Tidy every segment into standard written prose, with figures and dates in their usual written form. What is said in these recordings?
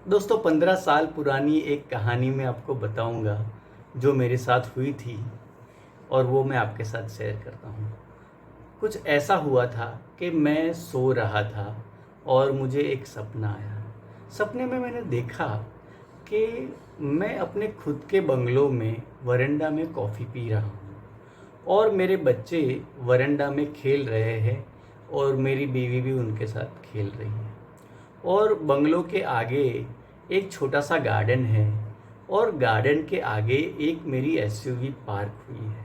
दोस्तों 15 साल पुरानी एक कहानी मैं आपको बताऊंगा जो मेरे साथ हुई थी और वो मैं आपके साथ शेयर करता हूँ। कुछ ऐसा हुआ था कि मैं सो रहा था और मुझे एक सपना आया। सपने में मैंने देखा कि मैं अपने खुद के बंगलो में वरांडा में कॉफ़ी पी रहा हूँ और मेरे बच्चे वरांडा में खेल रहे हैं और मेरी बीवी भी उनके साथ खेल रही है। और बंगलो के आगे एक छोटा सा गार्डन है और गार्डन के आगे एक मेरी एसयूवी पार्क हुई है।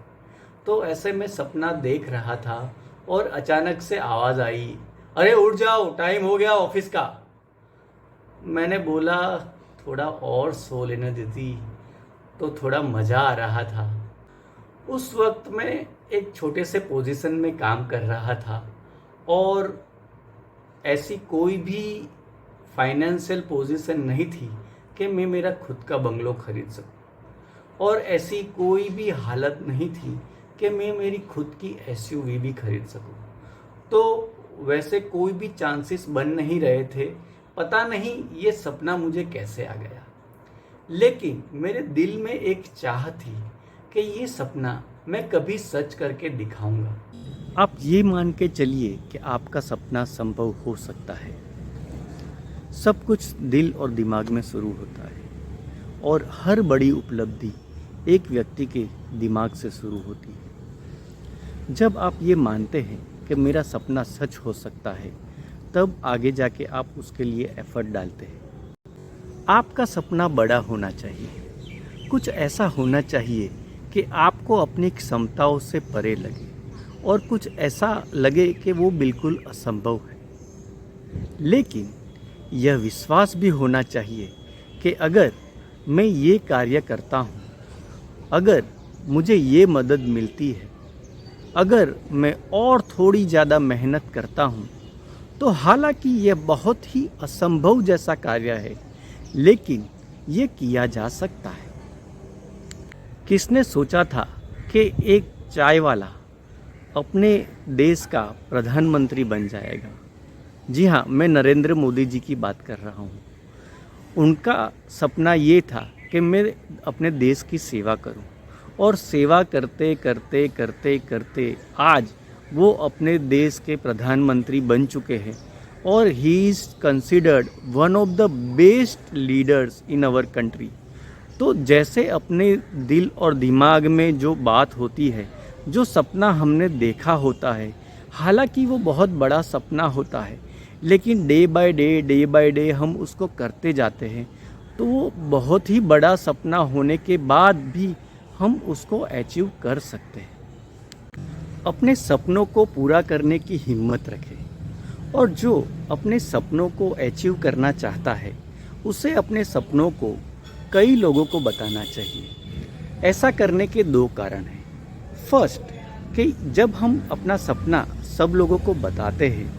तो ऐसे मैं सपना देख रहा था और अचानक से आवाज़ आई, अरे उठ जाओ, टाइम हो गया ऑफिस का। मैंने बोला थोड़ा और सो लेने देती तो थोड़ा मज़ा आ रहा था। उस वक्त मैं एक छोटे से पोजीशन में काम कर रहा था और ऐसी कोई भी फाइनेंशियल पोजीशन नहीं थी कि मैं मेरा खुद का बंगलो खरीद सकूं और ऐसी कोई भी हालत नहीं थी कि मैं मेरी खुद की एसयूवी भी खरीद सकूं। तो वैसे कोई भी चांसेस बन नहीं रहे थे। पता नहीं ये सपना मुझे कैसे आ गया, लेकिन मेरे दिल में एक चाह थी कि ये सपना मैं कभी सच करके दिखाऊंगा। आप ये मान के चलिए कि आपका सपना संभव हो सकता है। सब कुछ दिल और दिमाग में शुरू होता है और हर बड़ी उपलब्धि एक व्यक्ति के दिमाग से शुरू होती है। जब आप ये मानते हैं कि मेरा सपना सच हो सकता है, तब आगे जाके आप उसके लिए एफर्ट डालते हैं। आपका सपना बड़ा होना चाहिए, कुछ ऐसा होना चाहिए कि आपको अपनी क्षमताओं से परे लगे और कुछ ऐसा लगे कि वो बिल्कुल असंभव है। लेकिन यह विश्वास भी होना चाहिए कि अगर मैं ये कार्य करता हूँ, अगर मुझे ये मदद मिलती है, अगर मैं और थोड़ी ज़्यादा मेहनत करता हूँ, तो हालांकि यह बहुत ही असंभव जैसा कार्य है, लेकिन ये किया जा सकता है। किसने सोचा था कि एक चाय वाला अपने देश का प्रधानमंत्री बन जाएगा? जी हाँ, मैं नरेंद्र मोदी जी की बात कर रहा हूँ। उनका सपना ये था कि मैं अपने देश की सेवा करूँ और सेवा करते करते करते करते आज वो अपने देश के प्रधानमंत्री बन चुके हैं और he is considered one of the best leaders in our country. तो जैसे अपने दिल और दिमाग में जो बात होती है, जो सपना हमने देखा होता है, हालांकि वो बहुत बड़ा सपना होता है, लेकिन डे बाय डे हम उसको करते जाते हैं, तो वो बहुत ही बड़ा सपना होने के बाद भी हम उसको अचीव कर सकते हैं। अपने सपनों को पूरा करने की हिम्मत रखें और जो अपने सपनों को अचीव करना चाहता है, उसे अपने सपनों को कई लोगों को बताना चाहिए। ऐसा करने के दो कारण हैं। फर्स्ट, कि जब हम अपना सपना सब लोगों को बताते हैं,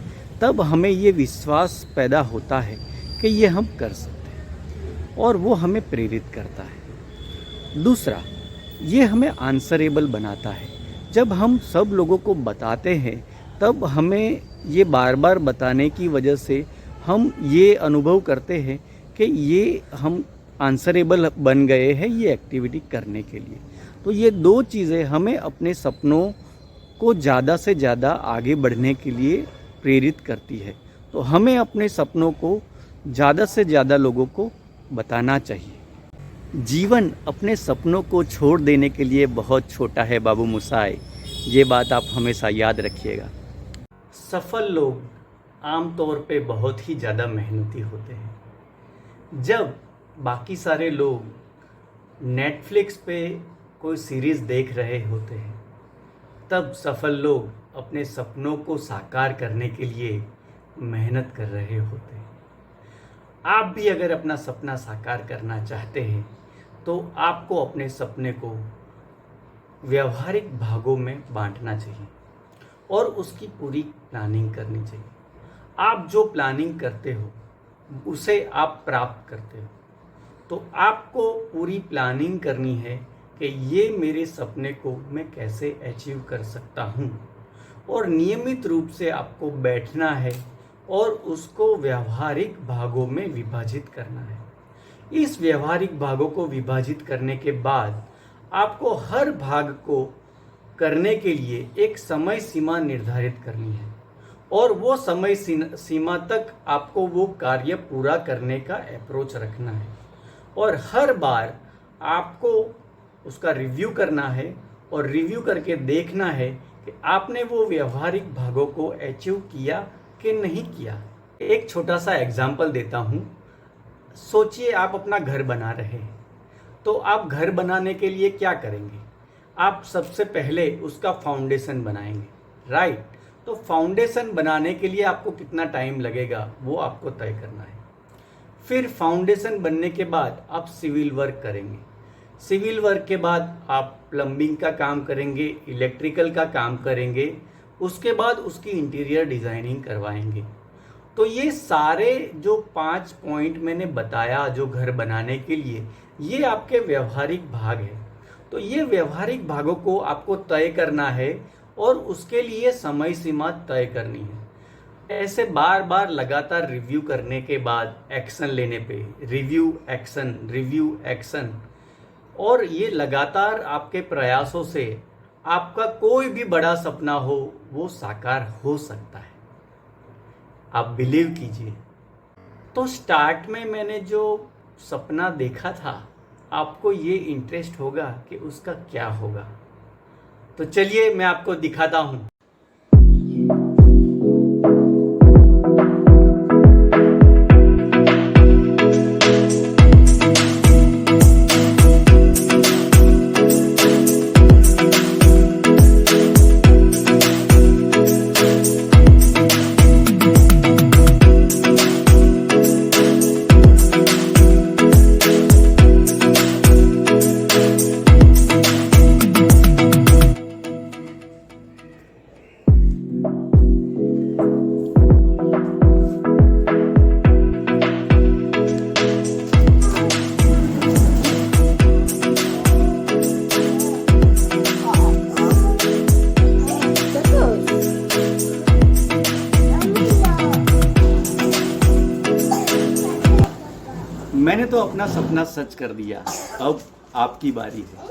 तब हमें ये विश्वास पैदा होता है कि ये हम कर सकते हैं और वो हमें प्रेरित करता है। दूसरा, ये हमें आंसरेबल बनाता है। जब हम सब लोगों को बताते हैं, तब हमें ये बार बार बताने की वजह से हम ये अनुभव करते हैं कि ये हम आंसरेबल बन गए हैं ये एक्टिविटी करने के लिए। तो ये दो चीज़ें हमें अपने सपनों को ज़्यादा से ज़्यादा आगे बढ़ने के लिए प्रेरित करती है। तो हमें अपने सपनों को ज़्यादा से ज़्यादा लोगों को बताना चाहिए। जीवन अपने सपनों को छोड़ देने के लिए बहुत छोटा है बाबू मुसाई, ये बात आप हमेशा याद रखिएगा। सफल लोग आमतौर पे बहुत ही ज़्यादा मेहनती होते हैं। जब बाकी सारे लोग नेटफ्लिक्स पे कोई सीरीज़ देख रहे होते हैं, तब सफल लोग अपने सपनों को साकार करने के लिए मेहनत कर रहे होते हैं। आप भी अगर अपना सपना साकार करना चाहते हैं, तो आपको अपने सपने को व्यवहारिक भागों में बांटना चाहिए और उसकी पूरी प्लानिंग करनी चाहिए। आप जो प्लानिंग करते हो उसे आप प्राप्त करते हो। तो आपको पूरी प्लानिंग करनी है कि ये मेरे सपने को मैं कैसे अचीव कर सकता हूँ, और नियमित रूप से आपको बैठना है और उसको व्यवहारिक भागों में विभाजित करना है। इस व्यवहारिक भागों को विभाजित करने के बाद आपको हर भाग को करने के लिए एक समय सीमा निर्धारित करनी है और वो समय सीमा तक आपको वो कार्य पूरा करने का अप्रोच रखना है और हर बार आपको उसका रिव्यू करना है और रिव्यू करके देखना है कि आपने वो व्यवहारिक भागों को अचीव किया कि नहीं किया। एक छोटा सा एग्जाम्पल देता हूँ। सोचिए आप अपना घर बना रहे हैं, तो आप घर बनाने के लिए क्या करेंगे? आप सबसे पहले उसका फाउंडेशन बनाएंगे, राइट? तो फाउंडेशन बनाने के लिए आपको कितना टाइम लगेगा वो आपको तय करना है। फिर फाउंडेशन बनने के बाद आप सिविल वर्क करेंगे। सिविल वर्क के बाद आप प्लम्बिंग का काम करेंगे, इलेक्ट्रिकल का काम करेंगे, उसके बाद उसकी इंटीरियर डिज़ाइनिंग करवाएंगे। तो ये सारे जो 5 पॉइंट मैंने बताया जो घर बनाने के लिए, ये आपके व्यवहारिक भाग है। तो ये व्यवहारिक भागों को आपको तय करना है और उसके लिए समय सीमा तय करनी है। ऐसे बार बार लगातार रिव्यू करने के बाद एक्शन लेने पे रिव्यू एक्शन और ये लगातार आपके प्रयासों से आपका कोई भी बड़ा सपना हो वो साकार हो सकता है। आप बिलीव कीजिए। तो स्टार्ट में मैंने जो सपना देखा था, आपको ये इंटरेस्ट होगा कि उसका क्या होगा। तो चलिए मैं आपको दिखाता हूँ। मैंने तो अपना सपना सच कर दिया, अब आपकी बारी है।